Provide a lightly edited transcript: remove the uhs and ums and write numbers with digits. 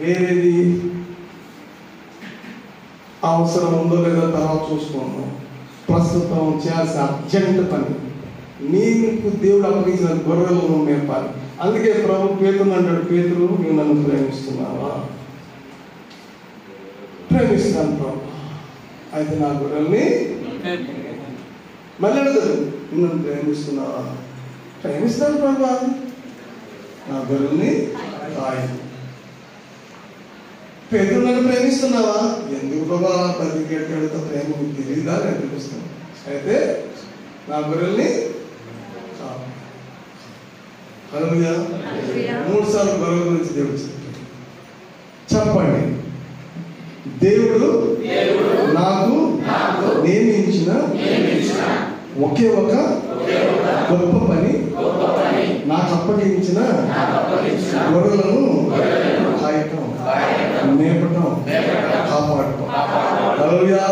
వేరేది అవసరం ఉందో లేదో తర్వాత చూసుకున్నాం. ప్రస్తుతం చేయాల్సిన అర్జెంట్ పని, నీకు దేవుడు అప్పగించిన గొర్రెలను మేపాలి. అందుకే ప్రభు పేతురు అంటాడు, పేతురు నువ్వు నన్ను ప్రేమిస్తున్నావా? ప్రేమిస్తాను ప్రభు, అయితే నా గొర్రెల్ని మళ్ళీ అడుగుతాడు, నన్ను ప్రేమిస్తున్నావా? ప్రేమిస్తాను ప్రభు, నా గొర్రెల్ని కాయి. పేతురు నన్ను ప్రేమిస్తున్నావా? ఎందుకు ప్రభా ప్రతికేట్ అడుగుతా, ప్రేమ మీకు తెలియదా? నేను ప్రేమిస్తాను, అయితే నా గొర్రెల్ని కావు. హల్లెలూయా. 3 సార్లు గొర్రెల గురించి దేవుడు చెప్పాడు. చెప్పండి, దేవుడు నాకు నియమించిన ఒకే ఒక గొప్ప పని, నాకు అప్పగించిన గొర్రెలను కాయటం, మేపటం, కాపాడటం. హల్లెలూయా.